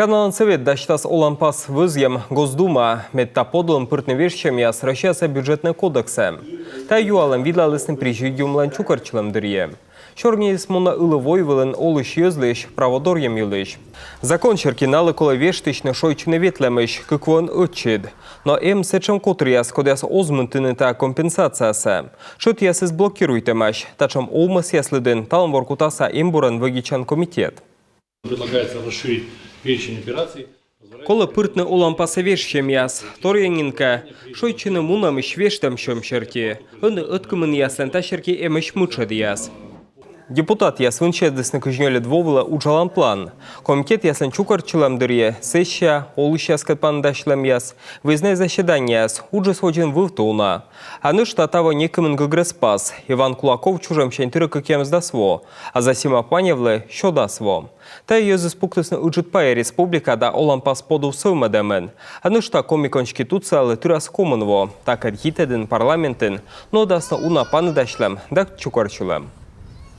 Каналан совет дачтас олампас вызьем Госдума метта подлым пыртневешчем яс Россияса бюджетный кодексе. Та юалым видлалысным президиумлан чукарчылым дырье. Шорнис мона ылывой вылын олыш езлыш, праводорьем юлыш. Закон черкиналы кола вештычны шойчыны ветлемыш, кыквон отчид. Но сечем котрияс кодяс озмынтыны та компенсациясы. Шот ясыз блокируйтемаш, тачам олмас яслыдын талым воркутаса буран вагичан комитет. Предлагается расширить перечень операций. Кола пыртны олампасы вешчем яс, торьянинка, шойчыны мунам иш вештем шем шерти, ыны ыткымын яслен та шерки эмеш мучад яс. Депутат яс вынчедысны күжнелі двовыла учалан план. Комитет ясын чукарчылам дырье, сессия, олыш яскат пандашлам яс, выездное заседание яс, уджи сходин вывтуна. Аны штатава некымын гыгреспас, Иван Кулаков чужем шентыры кыкем сдасво, а засима паневлы шо дасво. Та езы спуктысны уджит пая республика да олампас поду сылмадамын. Аны шта комикончкитуциялы тырас комынво, так архитедын парламентын, но дасна уна паны дашлам, да чукарчылам.